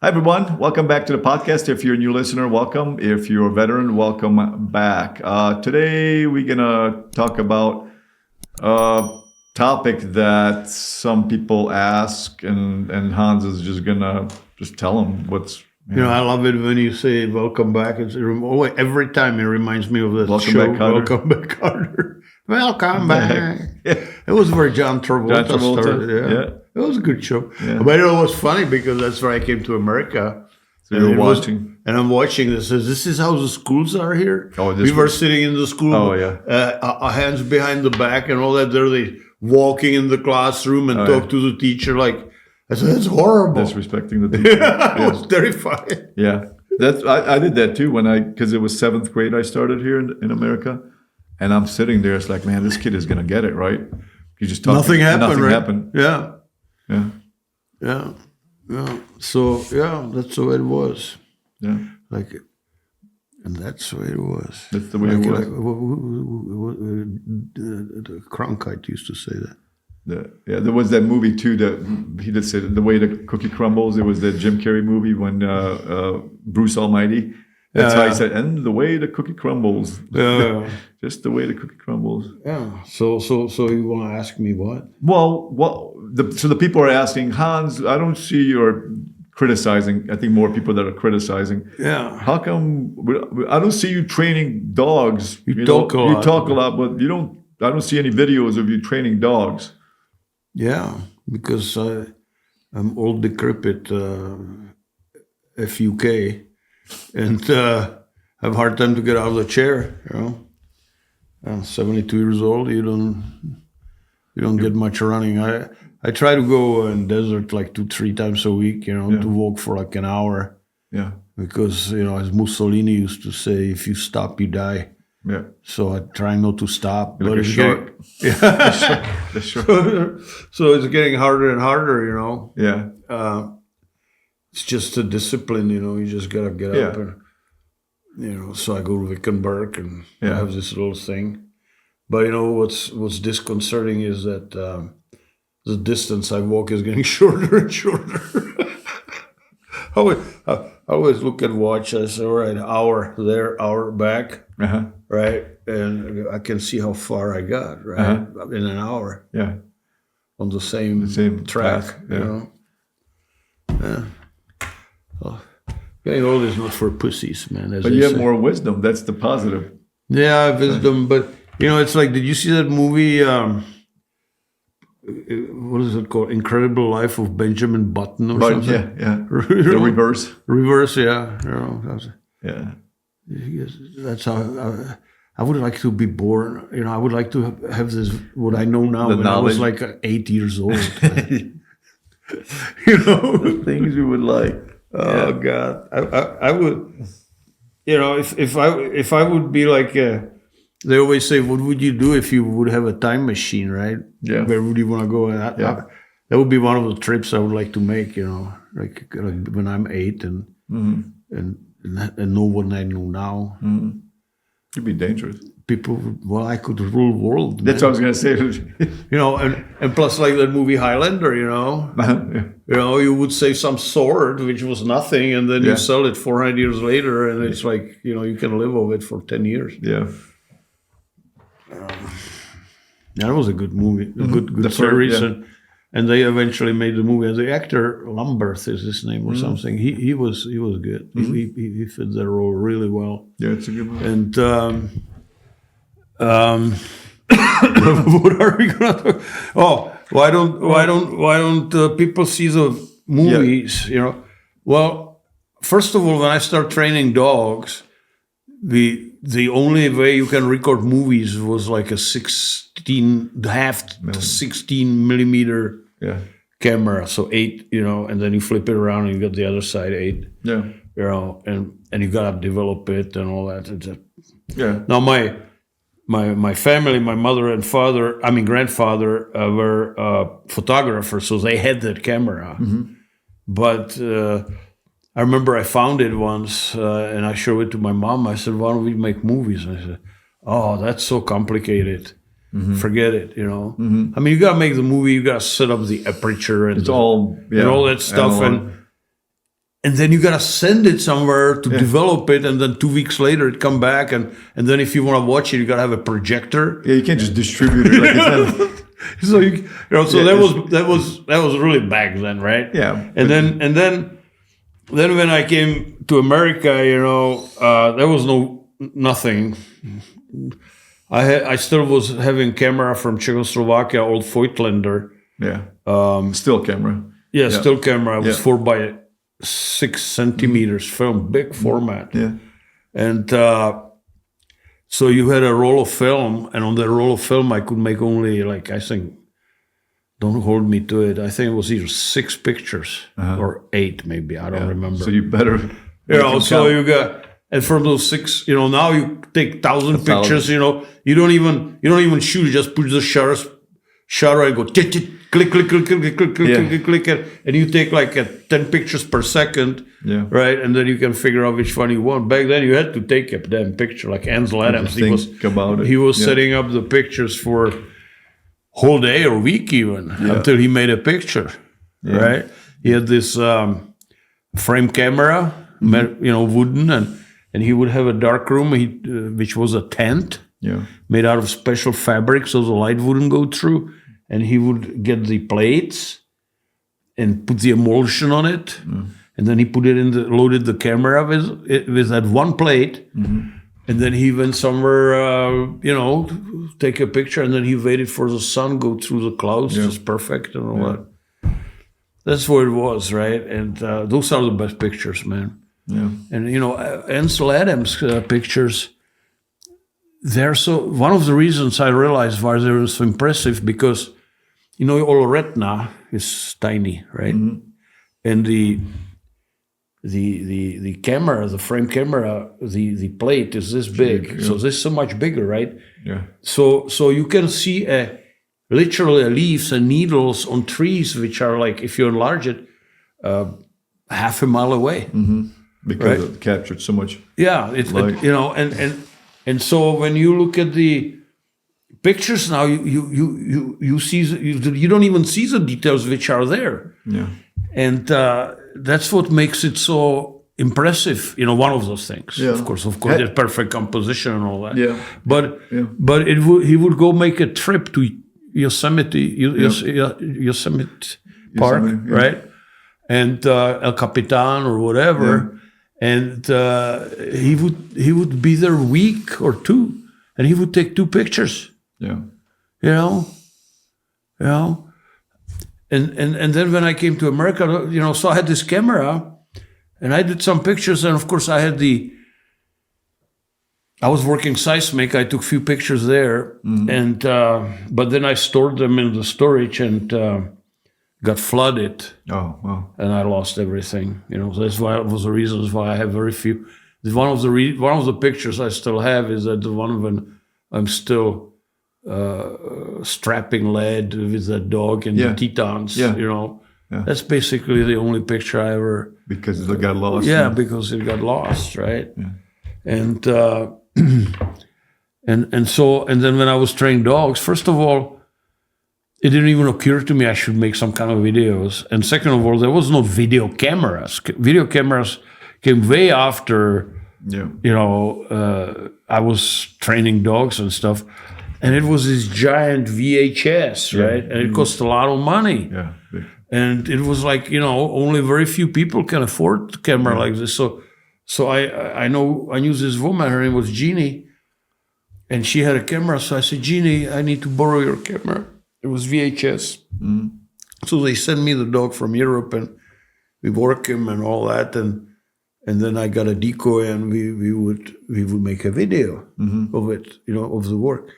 Hi, everyone. Welcome back to the podcast. If you're a new listener, welcome. If you're a veteran, welcome back. Today, we're going to talk about a topic that some people ask, and Hans is just going to just tell them what's... I love it when you say welcome back. Every time it reminds me of that Welcome show, back, Carter. Welcome Back, Carter. Welcome back. Yeah. It was where John Travolta started. Yeah. It was a good show. Yeah. But it was funny because that's where I came to America. So you're watching. And I'm watching this. This is how the schools are here. Oh, we were sitting in the school. Oh, yeah. Our hands behind the back and all that. They're walking in the classroom and talk to the teacher like, I said, that's horrible. Disrespecting the teacher. I was terrified. Yeah. I did that too because it was 7th grade I started here in America. And I'm sitting there, it's like, man, this kid is going to get it, right? You just talk. Nothing happened, Nothing right? happened. Yeah. Yeah. Yeah. Yeah. So, that's the way it was. Yeah. And that's the way it was. That's the way it was. Cronkite used to say that. There was that movie too that he did say The Way the Cookie Crumbles. It was that Jim Carrey movie when Bruce Almighty. That's how he said, and the way the cookie crumbles. Yeah. Just the way the cookie crumbles. Yeah. So you want to ask me what? Well, so the people are asking, Hans, I don't see you're criticizing. I think more people that are criticizing. Yeah. How come I don't see you training dogs? You talk a lot. You talk a lot, but I don't see any videos of you training dogs. Yeah, because I'm old, decrepit, FUK, and have a hard time to get out of the chair. I'm 72 years old. You don't get much running. I try to go in desert like 2-3 times a week. To walk for like an hour. Yeah. Because as Mussolini used to say, if you stop, you die. Yeah. So I try not to stop. You're like a shark. The shark. So it's getting harder and harder, Yeah. It's just a discipline, you just gotta get up and so I go to Wickenburg and have this little thing. But what's disconcerting is that the distance I walk is getting shorter and shorter. I always look at watch. I say, all right, hour there, hour back, right, and I can see how far I got, right, in an hour. Yeah, on the same track, path, Yeah. Well, getting old is not for pussies, man. But you have more wisdom. That's the positive. Yeah, wisdom. But it's like, did you see that movie? What is it called? Incredible Life of Benjamin Button or something? Yeah. The reverse. Reverse, yeah. Yeah. That's how I would like to be born. I would like to have this, what I know now, when I was like 8 years old. The things you would like. Oh, God. I would, if I would be like they always say, what would you do if you would have a time machine, right? Yeah. Where would you want to go? And that would be one of the trips I would like to make, like when I'm 8 and know what I know now. Mm-hmm. It'd be dangerous. I could rule the world. That's what I was going to say. And plus like that movie Highlander, you would say some sword, which was nothing, and then you sell it 400 years later, and it's like, you can live off it for 10 years. Yeah. That was a good movie, a good series, and they eventually made the movie. And the actor Lambert is his name or something. He was good. He fit that role really well. Yeah, it's a good movie. And what are we gonna talk? Oh, why don't people see the movies? Well, first of all, when I start training dogs, the only way you can record movies was like a 16 millimeter camera, so 8, and then you flip it around and you got the other side 8. Yeah. And you gotta develop it and all that. Yeah. Now my family, my mother and grandfather were photographers, so they had that camera. Mm-hmm. But I remember I found it once and I showed it to my mom. I said, why don't we make movies? And I said, oh, that's so complicated. Mm-hmm. Forget it, Mm-hmm. I mean, you got to make the movie. You got to set up the aperture and all that stuff. and then you gotta send it somewhere to develop it, and then 2 weeks later it come back, and then if you want to watch it, you gotta have a projector. Yeah, you can't just distribute it like it's not. So that was really back then, right? Yeah. And then when I came to America, there was nothing. I still was having camera from Czechoslovakia, old Voigtlander. Yeah. Still camera. Yeah, still camera. It was 4 by 6 centimeters film, big format. Yeah. And so you had a roll of film, and on that roll of film, I could make only, like, I think, don't hold me to it, I think it was either 6 pictures or 8 maybe, I don't remember. So you better... so you got, and from those 6, now you take 1,000 pictures, you don't even shoot, you just put the shutter and go, click, click, click, click, click, click, click, click, and you take like 10 pictures per second, right? And then you can figure out which one you want. Back then, you had to take a damn picture, like Ansel Adams. He was setting up the pictures for whole day or week even until he made a picture, right? He had this frame camera, wooden, and he would have a dark room, which was a tent made out of special fabric, so the light wouldn't go through. And he would get the plates and put the emulsion on it, and then he put it loaded the camera with that one plate, and then he went somewhere, take a picture, and then he waited for the sun go through the clouds, just perfect and all that. That's what it was, right? And those are the best pictures, man. Yeah. And Ansel Adams pictures. They're one of the reasons I realized why they were so impressive, because all retina is tiny, right? And the camera, the frame camera, the plate is this big, so this is so much bigger, right? Yeah. So you can see literally leaves and needles on trees, which are like, if you enlarge it, half a mile away, because it captured so much. Yeah, and so when you look at the pictures now, you see, you don't even see the details which are there. Yeah. And that's what makes it so impressive. One of those things. Yeah. Of course, there's perfect composition and all that. Yeah. But he would go make a trip to Yosemite Park, right? And El Capitan or whatever. Yeah. And he would be there a week or two, and he would take 2 pictures. Yeah, and then when I came to America, so I had this camera, and I did some pictures, and of course I was working seismic. I took a few pictures there, and but then I stored them in the storage and got flooded. Oh, wow. And I lost everything. That's why was the reasons why I have very few. One of the pictures I still have is that the one when I'm still strapping lead with that dog in the Tetons. That's basically the only picture I ever. Because it got lost. Yeah, because it got lost, right? Yeah. And and then when I was training dogs, first of all, it didn't even occur to me I should make some kind of videos. And second of all, there was no video cameras. Video cameras came way after, I was training dogs and stuff. And it was this giant VHS, right? And it cost a lot of money. Yeah. And it was like, only very few people can afford a camera like this. So I knew this woman, her name was Jeannie, and she had a camera. So I said, Jeannie, I need to borrow your camera. It was VHS. So they sent me the dog from Europe, and we work him and all that, and then I got a decoy, and we would make a video of it, of the work.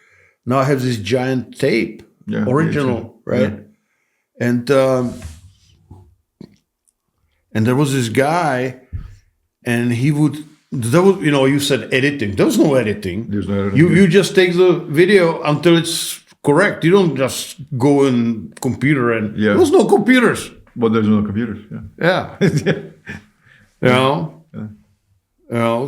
Now I have this giant tape, original, right? Yeah. And there was this guy, and he would. You said editing. There was no editing. There's no editing. You just take the video until it's correct. You don't just go in computer and there was no computers. Well, there's no computers. Yeah.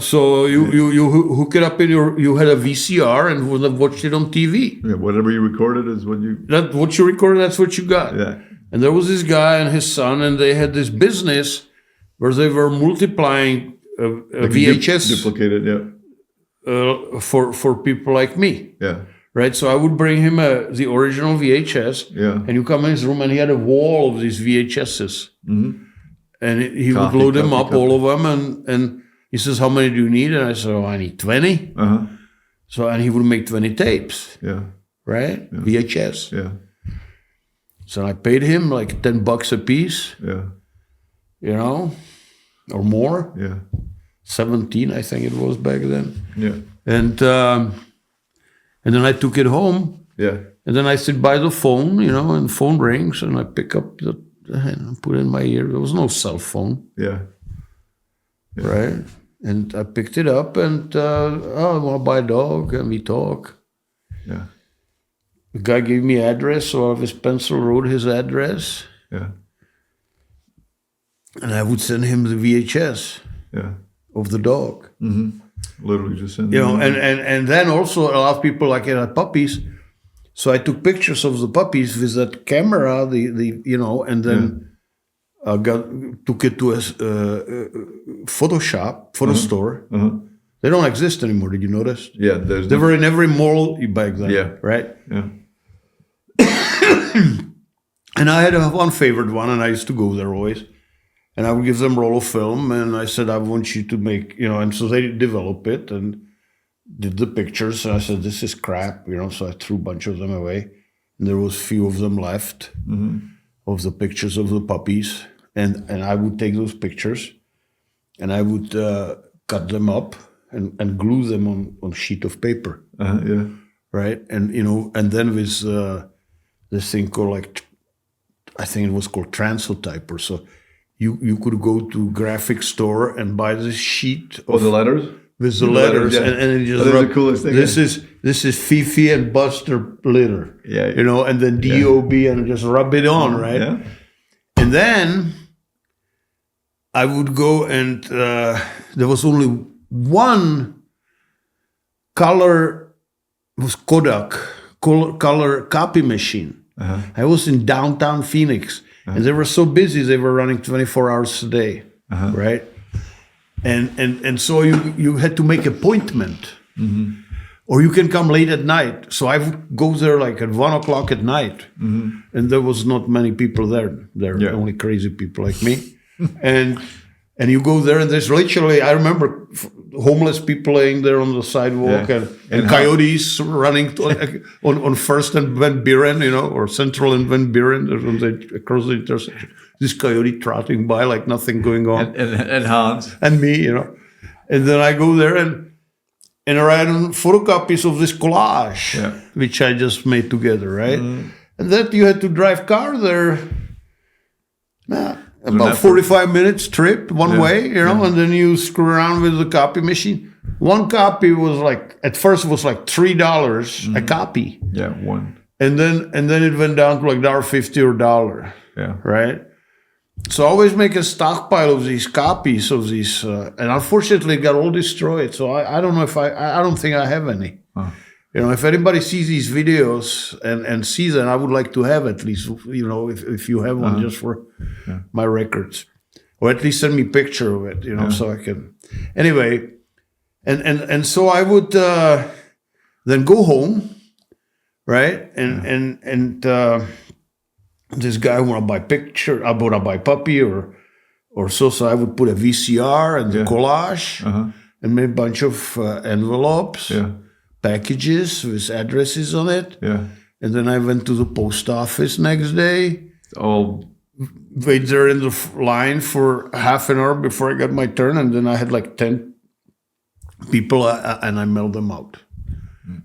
So you hook it up in you had a VCR and would watched it on TV. Yeah, whatever you recorded is what you. What you recorded, that's what you got. Yeah. And there was this guy and his son, and they had this business where they were multiplying Like VHS duplicated, yeah. For people like me. Yeah. Right, so I would bring him the original VHS, Yeah. and you come in his room, and he had a wall of these VHSs, and he would Copy, load them copy, up, copy. all of them, and he says, "How many do you need?" And I said, "Oh, I need 20." Uh-huh. So, and he would make 20 tapes, Yeah. right? VHS. Yeah. So I paid him like $10 a piece, Yeah. you know, or more. Yeah. 17, I think it was back then. Yeah. And then I took it home. Yeah. And then I sit by the phone, you know, and the phone rings, and I pick up the and put it in my ear. There was no cell phone, Yeah. right? And I picked it up, and I want to buy a dog, and we talk. Yeah. The guy gave me address, so out of his pencil wrote his address, Yeah. and I would send him the VHS Yeah. of the dog. Literally just send You know, them. and then also a lot of people like it had puppies. So I took pictures of the puppies with that camera, the you know, and then took it to a photo store. They don't exist anymore. Did you notice? Yeah. They were in every mall back then. Yeah. Right. Yeah. And I had one favorite one, and I used to go there always. And I would give them roll of film, and I said, "I want you to make, you know," and so they developed it and did the pictures. And I said, "This is crap," you know, so I threw a bunch of them away. And there was few of them left of the pictures of the puppies. And I would take those pictures, and I would cut them up and glue them on sheet of paper. Yeah. Right? And, you know, and then with this thing called I think it was called Transotyper. So you could go to graphic store and buy this sheet Oh, the letters? with the letters, yeah. and it just That is the coolest thing. This is Fifi and Buster litter. Yeah. You know, and then DOB, and just rub it on, right? Yeah. And then I would go, and there was only one color, it was Kodak, color copy machine. I was in downtown Phoenix, and they were so busy, they were running 24 hours a day, right? And so you had to make appointment, or you can come late at night. So I would go there like at 1 o'clock at night, and there was not many people there. There were only crazy people like me, and you go there, and there's literally, I remember homeless people laying there on the sidewalk, and coyotes running on First and Van Buren, you know, or Central and Van Buren, across the intersection. This coyote trotting by like nothing going on. And Hans. And me, you know. And then I go there, and I had photocopies of this collage, which I just made together, right? And that you had to drive car there. About 45 minutes trip one way, you know, and then you screw around with the copy machine. One copy was like, at first it was like $3 a copy. Yeah, one. And then it went down to like $1.50 or $1. Yeah. Right? So I always make a stockpile of these copies of these, and unfortunately it got all destroyed. So I don't know if I don't think I have any. You know, if anybody sees these videos and sees it, I would like to have at least, you know, if you have one just for my records. Or at least send me a picture of it, you know, so I can. Anyway, and so I would then go home, right? And this guy want to buy picture, I want to buy puppy or so I would put a VCR and the collage and make a bunch of envelopes. Packages with addresses on it. Yeah. And then I went to the post office next day. Oh. Wait there in the line for half an hour before I got my turn. And then I had like 10 people and I mailed them out.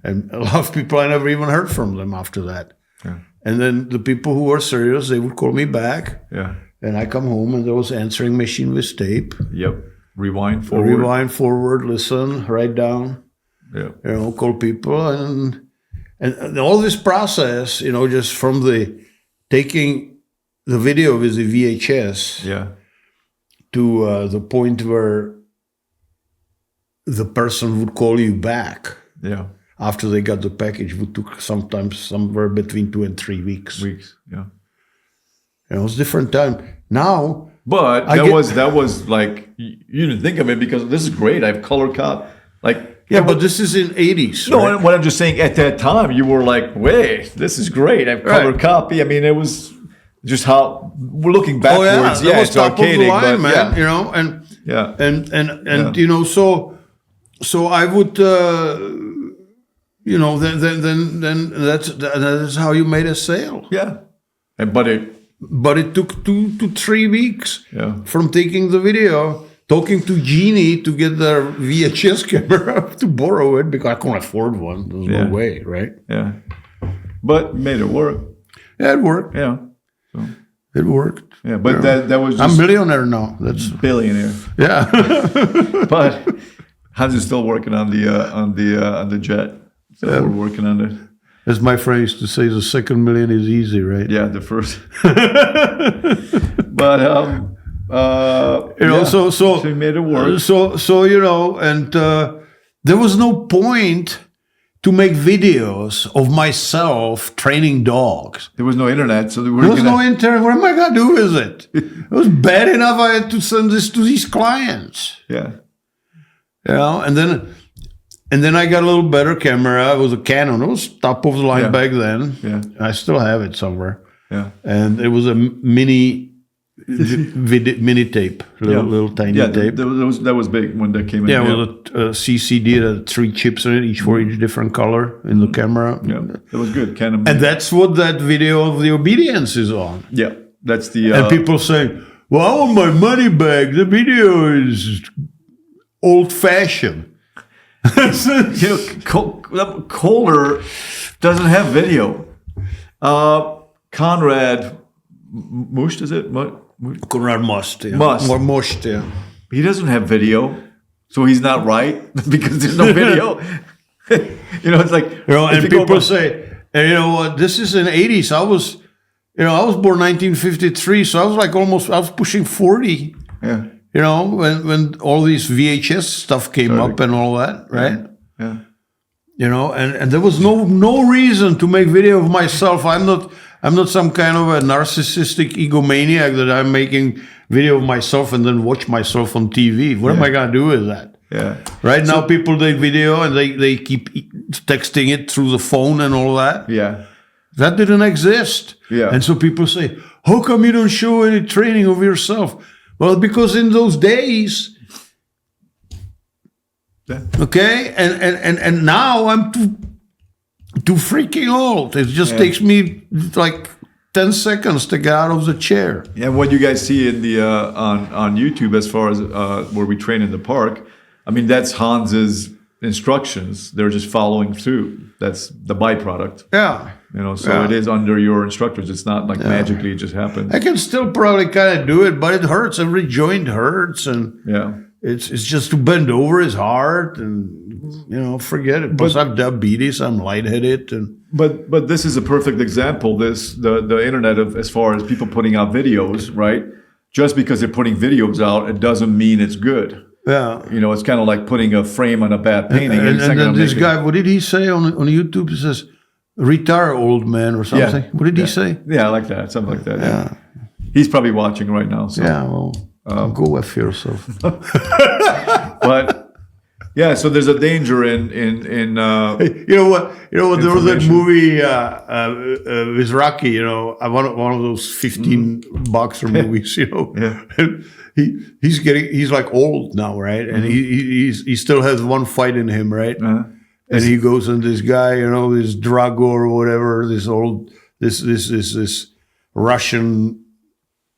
And a lot of people, I never even heard from them after that. Yeah. And then the people who were serious, they would call me back. Yeah. And I come home, and there was an answering machine with tape. Yep. Rewind forward. Listen, write down. Yeah. You know, call people, and all this process, you know, just from the taking the video with the VHS to the point where the person would call you back after they got the package would took sometimes somewhere between 2 and 3 weeks. Yeah. You know, it's different time. Now But that was like, you didn't think of it because this is great. I have color cop. Like, yeah, but this is in 80s. No, right? what I'm just saying, at that time, you were like, wait, this is great. I have color copy. I mean, it was just how we're looking backwards. That was it's top archaic, of the line, but man. You know, and you know, so I would, you know, then that's how you made a sale. Yeah, but it took 2 to 3 weeks Yeah. from taking the video, talking to Jeannie to get their VHS camera to borrow it because I couldn't afford one. There's no way, right? Yeah, but made it work. Yeah, it worked. Yeah, so. It worked. Yeah, but that was just I'm a millionaire now. That's billionaire. Yeah. But Hans is still working on the jet. So we're working on it. As my friend used to say, the second million is easy, right? Yeah, the first. But you know, so he made it work. So you know, and there was no point to make videos of myself training dogs. There was no internet, so there was no internet. What am I gonna do with it? It was bad enough I had to send this to these clients. Yeah. You know, and then I got a little better camera. It was a Canon. It was top of the line back then. Yeah. I still have it somewhere. Yeah. And it was a mini tape, little tiny tape. That was big when that came in. Yeah, with a CCD that had 3 chips in it, each for each different color in the camera. Yeah, it was good. Canon. And that's what that video of the obedience is on. Yeah, that's the. And people saying, "Well, I want my money back. The video is old-fashioned." You know, Kohler doesn't have video. Conrad Musht, is it? Conrad Must. Yeah. Or Musht, yeah. He doesn't have video, so he's not right because there's no video. You know, it's like, you know, and people say, and you know what? This is in the 80s. I was born 1953, so I was pushing 40. Yeah. You know, when all these VHS stuff came up and all that, right? Yeah. You know, and there was no reason to make video of myself. I'm not some kind of a narcissistic egomaniac that I'm making video of myself and then watch myself on TV. What am I gonna do with that? Yeah. Right now, people take video and they keep texting it through the phone and all that. Yeah. That didn't exist. Yeah. And so people say, "How come you don't show any training of yourself?" Well, because in those days, okay, and now I'm too freaking old. It just takes me like 10 seconds to get out of the chair. Yeah, what you guys see in the on YouTube as far as where we train in the park, I mean, that's Hans's instructions. They're just following through. That's the byproduct. Yeah. You know, so it is under your instructors. It's not like magically it just happens. I can still probably kind of do it, but it hurts. Every joint hurts, and it's just to bend over is hard, and you know, forget it. Plus, I have diabetes. I'm lightheaded, and but this is a perfect example. The internet of as far as people putting out videos, right? Just because they're putting videos out, it doesn't mean it's good. Yeah, you know, it's kind of like putting a frame on a bad painting. And then this guy, what did he say on YouTube? He says, "Retire, old man," or something. What did he say? Yeah, I like that. Something like that. Yeah. He's probably watching right now. So. Yeah, well, go with yourself. But yeah, so there's a danger in you know what? There was that movie with Rocky. You know, one of those 15 boxer movies. You know, and he's like old now, right? And he still has one fight in him, right? And he goes and this guy, you know, this Drago or whatever, this Russian,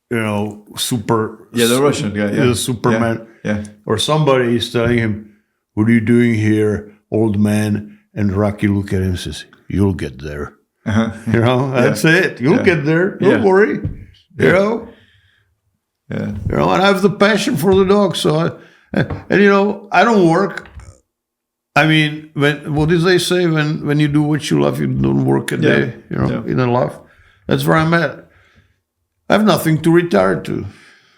you know, super. Yeah, the Russian guy. Yeah, the Superman. Yeah. Or somebody is telling him, "What are you doing here, old man?" And Rocky look at him and says, "You'll get there." You know, that's it. You'll get there. Don't worry. You know. Yeah. You know, and I have the passion for the dog. So, and you know, I don't work. I mean, what did they say? When you do what you love, you don't work a day. You know, in a life. That's where I'm at. I have nothing to retire to.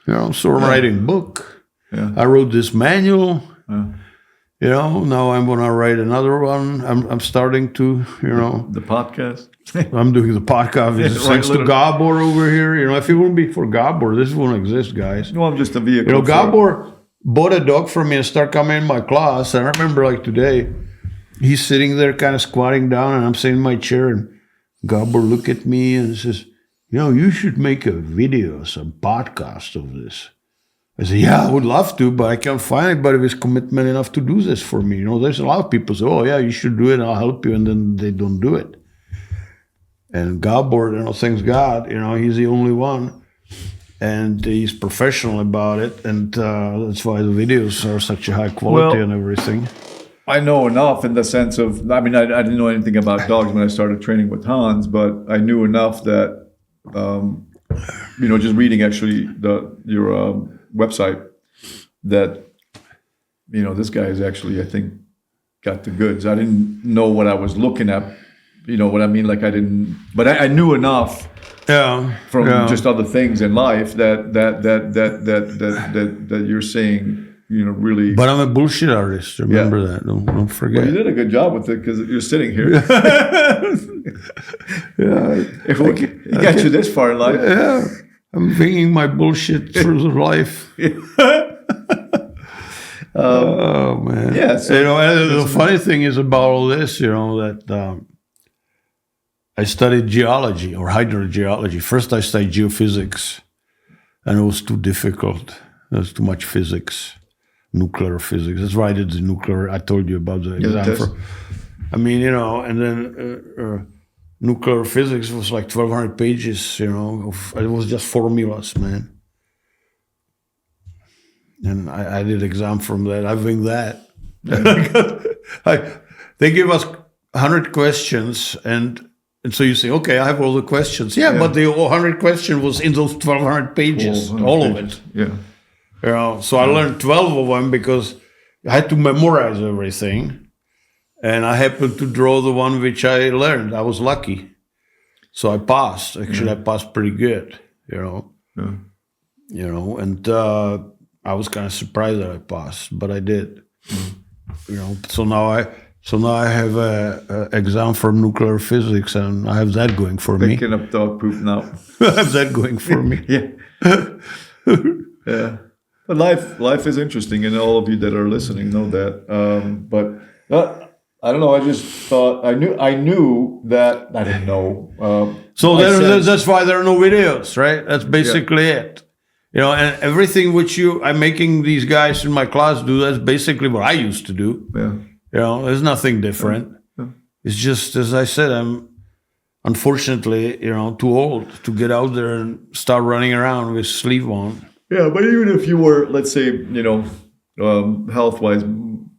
You know, so I'm writing a book. Yeah. I wrote this manual. Now I'm going to write another one. I'm starting to, The podcast. I'm doing the podcast. Thanks to Gabor over here. If it wouldn't be for Gabor, this wouldn't exist, guys. No, I'm just a vehicle. Gabor bought a dog from me and started coming in my class. And I remember like today, he's sitting there kind of squatting down and I'm sitting in my chair and Gabor looked at me and says, you should make a video, some podcast of this. I said, yeah, I would love to, but I can't find anybody with commitment enough to do this for me. There's a lot of people say, oh, yeah, you should do it, I'll help you, and then they don't do it. And Gabor, thanks God, he's the only one. And he's professional about it, and that's why the videos are such a high quality and everything. I know enough in the sense of, I didn't know anything about dogs when I started training with Hans, but I knew enough that, just reading actually your website, that this guy is actually, I think, got the goods. I didn't know what I was looking at, what I mean, like I didn't, but I knew enough from just other things in life that you're saying, really. But I'm a bullshit artist. Remember that. Don't forget. Well, you did a good job with it because you're sitting here. He got you this far in life. Yeah. I'm bringing my bullshit through the life. Oh man! Yeah. The funny thing is about all this, that I studied geology or hydrogeology. First, I studied geophysics, and it was too difficult. There was too much physics, nuclear physics. That's why I did the nuclear. I told you about the exam. And then. Nuclear physics was like 1,200 pages, it was just formulas, man. And I did exam from that. I winged that. They give us 100 questions, and so you say, okay, I have all the questions. Yeah. But the 100 question was in those 1,200 pages, all of it. Yeah. So I learned 12 of them because I had to memorize everything. And I happened to draw the one which I learned. I was lucky. So I passed. Actually, I passed pretty good, and I was kind of surprised that I passed, but I did. So now I have a exam for nuclear physics, and I have that going for me. Picking up dog poop now. I have that going for me. Yeah. But life is interesting, and all of you that are listening know that. I don't know. I just thought I knew that I didn't know. So that's why there are no videos, right? That's basically it. And everything which I'm making these guys in my class do, that's basically what I used to do. Yeah. There's nothing different. Yeah. It's just, as I said, I'm unfortunately, too old to get out there and start running around with sleeve on. Yeah, but even if you were, let's say, health-wise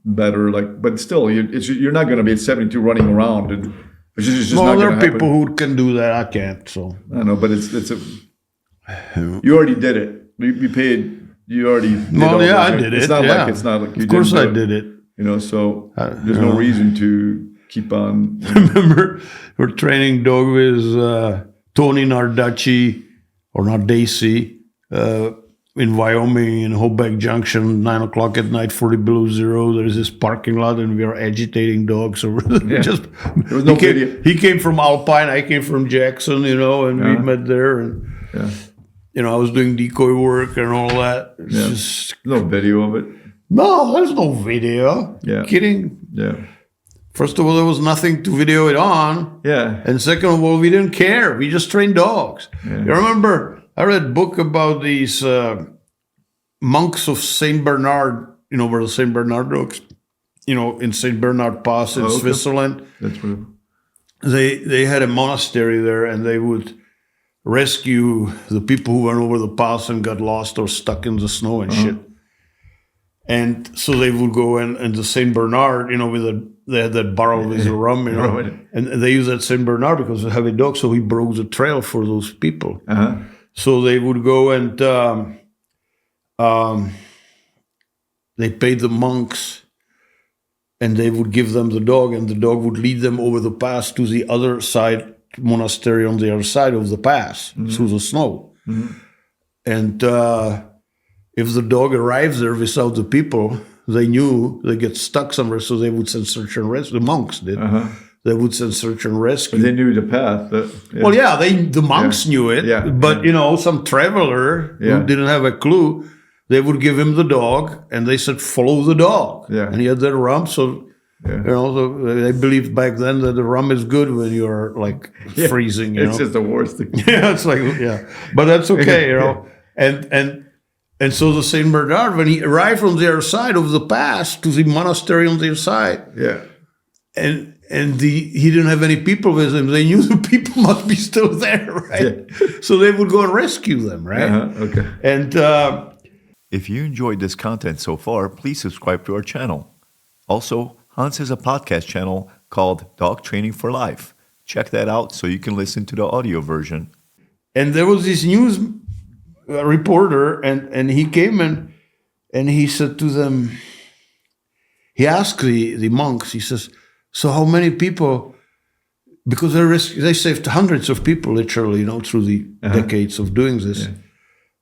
better, but still, you're not going to be at 72 running around, and it's just not going to happen. There are people who can do that. I can't. So I know, but you already did it. You paid. You already. I did it. It's not like it's not like you. Of course, I did it. So there's no reason to keep on. Remember, we're training dog with Tony Nardacci or Nardaci. In Wyoming, in Hoback Junction, 9 o'clock at night, 40 below zero. There's this parking lot, and we are agitating dogs. So there was no video. He came from Alpine, I came from Jackson, and we met there. And I was doing decoy work and all that. It's just no video of it. No, there's no video. Yeah, kidding. Yeah. First of all, there was nothing to video it on. Yeah. And second of all, we didn't care. We just trained dogs. Yeah. You remember? I read a book about these monks of Saint Bernard, where the Saint Bernard dogs, in Saint Bernard Pass in Switzerland. That's right. They had a monastery there, and they would rescue the people who went over the pass and got lost or stuck in the snow and shit. And so they would go in the Saint Bernard, they had that barrel with the rum, and they used that Saint Bernard because they have a dog, so he broke the trail for those people. So they would go and they paid the monks, and they would give them the dog, and the dog would lead them over the pass to the other side, monastery on the other side of the pass, through the snow. And if the dog arrives there without the people, they knew they get stuck somewhere, so they would send search and rescue. The monks did. They would send search and rescue. But they knew the path. Well, yeah, the monks knew it. Yeah. But, some traveler who didn't have a clue, they would give him the dog, and they said, follow the dog. Yeah. And he had that rum, so... so they believed back then that the rum is good when you're like freezing. It's just the worst thing. It's like but that's okay, and so the Saint Bernard, when he arrived on the other side of the pass to the monastery on the other side, and he didn't have any people with him. They knew the people must be still there, right? So they would go and rescue them, right? Okay. And if you enjoyed this content so far, please subscribe to our channel. Also, Hans has a podcast channel called Dog Training for Life. Check that out so you can listen to the audio version. And there was this news reporter, and he came and he said to them, he asked the monks, he says, so how many people, because they saved hundreds of people literally, through the decades of doing this.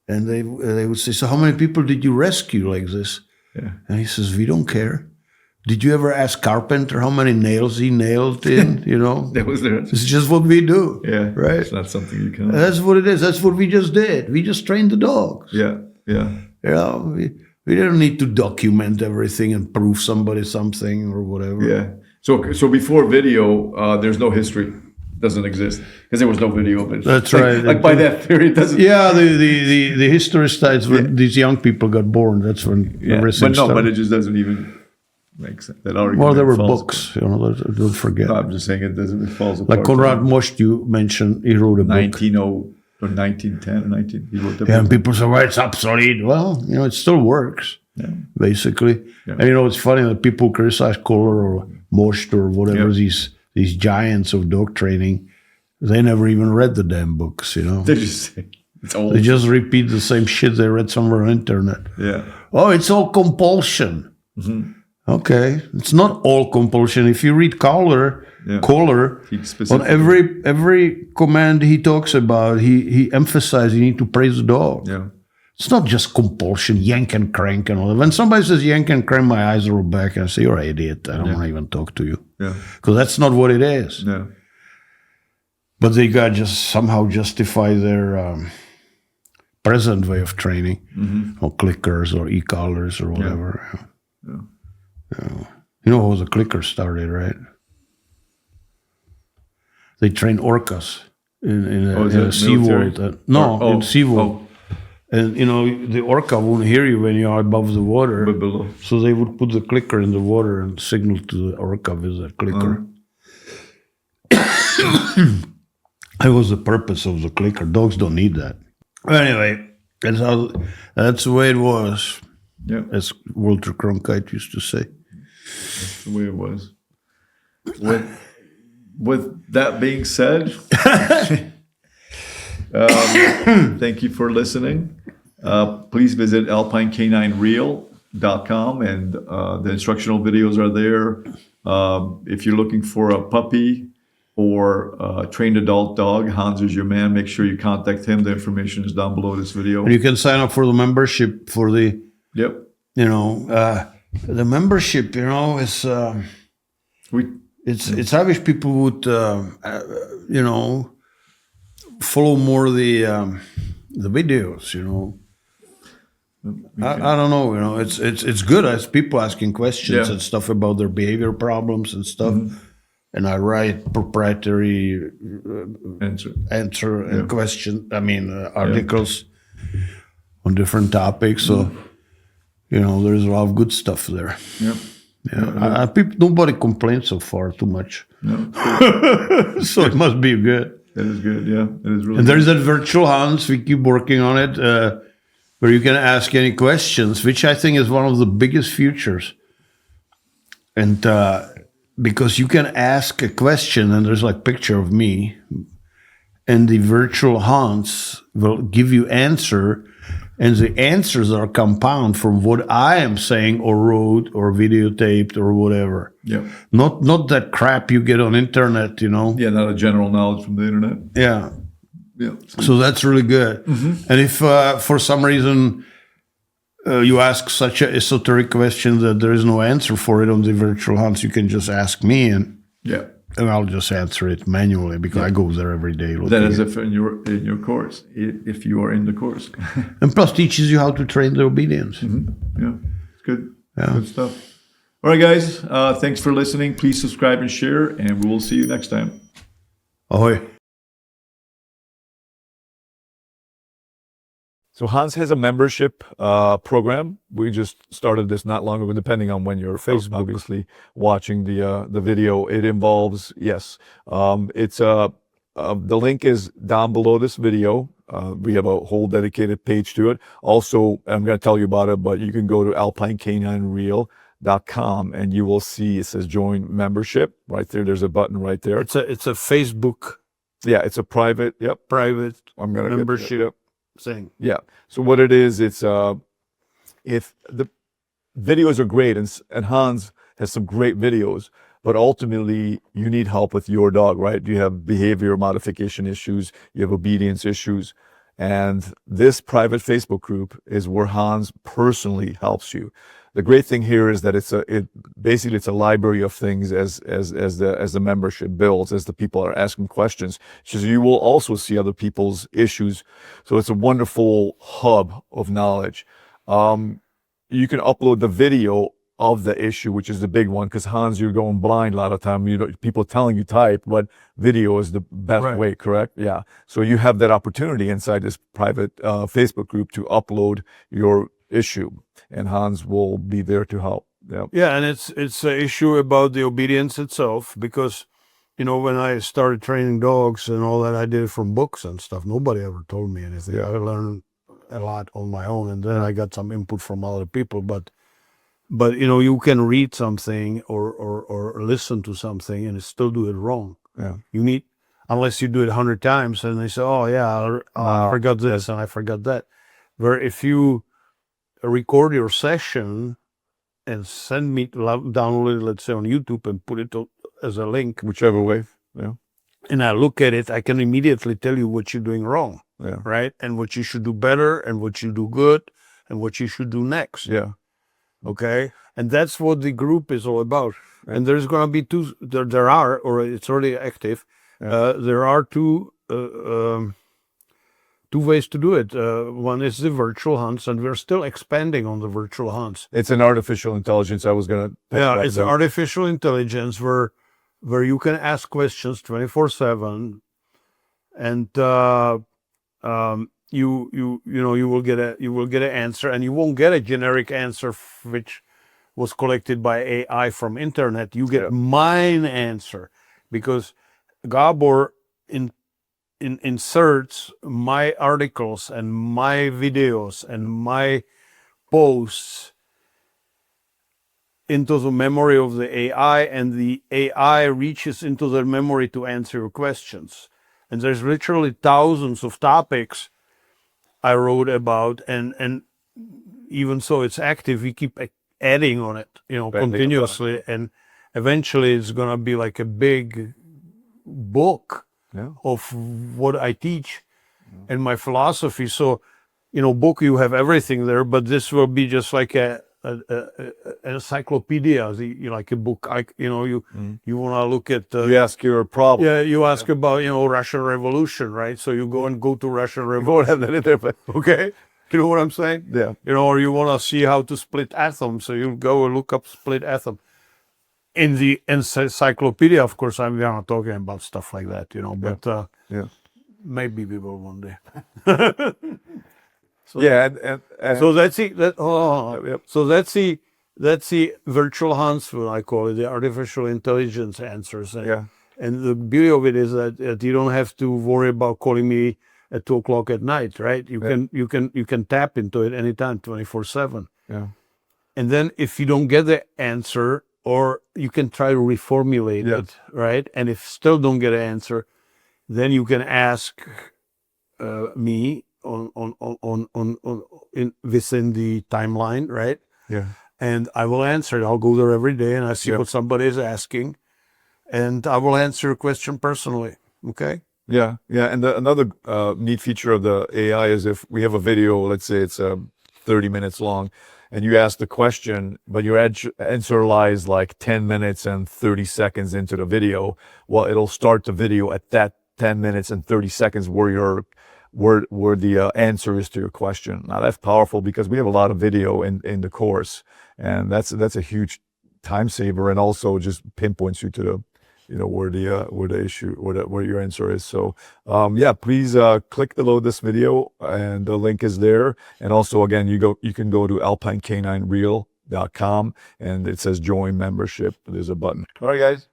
And they would say, so how many people did you rescue like this? And he says, we don't care. Did you ever ask Carpenter how many nails he nailed in? That was there. It's just what we do. Yeah. Right. It's not something you can. That's what it is. That's what we just did. We just trained the dogs. Yeah. We didn't need to document everything and prove somebody something or whatever. Yeah. So before video, there's no history. Doesn't exist because there was no video of it. That's right. Like by that period, doesn't. Yeah, the history starts when these young people got born. That's when everything started. But it just doesn't even make sense. That argument. Well, there were books. Don't forget. No, I'm just saying it doesn't. It falls apart. Like Konrad Most, you mentioned, he wrote a book. 1910 or 19. He wrote that book. And people say, well, it's obsolete. Well, it still works. Basically. Yeah. And it's funny that people criticize Kohler or Most or whatever, these giants of dog training, they never even read the damn books, They just say it's old. They just repeat the same shit they read somewhere on the internet. Yeah. Oh, it's all compulsion. Mm-hmm. Okay. It's not all compulsion. If you read Kohler, on every command he talks about, he emphasizes you need to praise the dog. Yeah. It's not just compulsion, yank and crank and all that. When somebody says yank and crank, my eyes roll back and I say, you're an idiot. I don't want to even talk to you. Yeah. Because that's not what it is. Yeah. But they got just somehow justify their present way of training, or clickers or e-collars or whatever. You know how the clicker started, right? They train orcas in SeaWorld. In SeaWorld. And, the orca won't hear you when you are above the water. But below. So they would put the clicker in the water and signal to the orca with the clicker. That was the purpose of the clicker. Dogs don't need that. Anyway, that's the way it was. Yeah. As Walter Cronkite used to say. That's the way it was. With that being said, thank you for listening. Please visit alpinec9reel.com and the instructional videos are there. If you're looking for a puppy or a trained adult dog, Hans is your man. Make sure you contact him. The information is down below this video. And you can sign up for the membership for the, the membership, is, it's I wish people would, follow more the videos, I don't know, it's good as people asking questions and stuff about their behavior problems and stuff. And I write proprietary answer and question, articles on different topics. So, there's a lot of good stuff there. Nobody complains so far too much. No. So it must be good. That is good, yeah. It is really and there's that virtual Hans, we keep working on it, where you can ask any questions, which I think is one of the biggest futures. And because you can ask a question and there's like picture of me, and the virtual Hans will give you answer, and the answers are compound from what I am saying or wrote or videotaped or whatever. Yeah. Not that crap you get on internet, Yeah, not a general knowledge from the internet. Yeah. Yeah. So that's really good. And if for some reason you ask such an esoteric question that there is no answer for it on the virtual hunts. You can just ask me, and I'll just answer it manually because I go there every day. That is if in your course, if you are in the course. And plus teaches you how to train the obedience. Yeah, it's good. Yeah. Good stuff. All right, guys. Thanks for listening. Please subscribe and share, and we will see you next time. Ahoy. So Hans has a membership program. We just started this not long ago, depending on when you're obviously watching the video. It involves, the link is down below this video. We have a whole dedicated page to it. Also, I'm going to tell you about it, but you can go to alpinecaninereel.com and you will see it says join membership right there. There's a button right there. It's a Facebook. Yeah, it's a private. Private. I'm going to membership. Thing. Yeah. So what it is, it's if the videos are great and Hans has some great videos, but ultimately you need help with your dog, right? You have behavior modification issues, you have obedience issues, and this private Facebook group is where Hans personally helps you. The great thing here is that it's a library of things as the membership builds, as the people are asking questions. So you will also see other people's issues. So it's a wonderful hub of knowledge. You can upload the video of the issue, which is the big one, because Hans, you're going blind a lot of time. People telling you type, but video is the best way, correct? Yeah. So you have that opportunity inside this private Facebook group to upload your issue, and Hans will be there to help. Yeah, and it's an issue about the obedience itself, because when I started training dogs and all that, I did it from books and stuff. Nobody ever told me anything. I learned a lot on my own, and then I got some input from other people. But you can read something or listen to something and still do it wrong. Yeah, you need, unless you do it 100 times and they say, oh yeah, I forgot this and I forgot that. Where if you record your session and send me, download it, let's say on YouTube, and put it as a link, whichever way, and I look at it, I can immediately tell you what you're doing wrong, right? And what you should do better, and what you do good, and what you should do next. Okay, and that's what the group is all about. And there's going to be two. There are, or it's already active. There are two ways to do it. One is the virtual hunts, and we're still expanding on the virtual hunts. It's an artificial intelligence. I was going to. It's artificial intelligence where you can ask questions 24/7, and you will get an answer, and you won't get a generic answer which was collected by AI from internet. You get mine answer, because Gabor inserts my articles and my videos and my posts into the memory of the AI, and the AI reaches into their memory to answer your questions. And there's literally thousands of topics I wrote about, and even so it's active, we keep adding on it, continuously, and eventually it's gonna be like a big book of what I teach and my philosophy. So, book, you have everything there, but this will be just like an encyclopedia, like a book. You want to look at. You ask your problem. Yeah, you ask about Russian Revolution, right? So you go to Russian Revolution. You won't have that in there, but okay. You know what I'm saying? Yeah. Or you want to see how to split atoms, so you go and look up split atom. In the encyclopedia, of course, we are not talking about stuff like that, but maybe we will one day. So, and so that's it. So that's the virtual hunts, what I call it, the artificial intelligence answers. And the beauty of it is that you don't have to worry about calling me at 2:00 at night, right? You can tap into it anytime, 24/7. Yeah. And then if you don't get the answer, or you can try to reformulate it, right? And if still don't get an answer, then you can ask me within the timeline, right? Yeah. And I will answer it. I'll go there every day and I see what somebody is asking, and I will answer a question personally. Okay. Yeah. And another neat feature of the AI is if we have a video, let's say it's 30 minutes long, and you ask the question, but your answer lies like 10 minutes and 30 seconds into the video, well, it'll start the video at that 10 minutes and 30 seconds where the answer is to your question. Now that's powerful because we have a lot of video in the course, and that's a huge time saver, and also just pinpoints you to the, where your answer is. So yeah, please click below this video, and the link is there. And also, again, you can go to alpinecaninereel.com, and it says join membership. There's a button. All right, guys.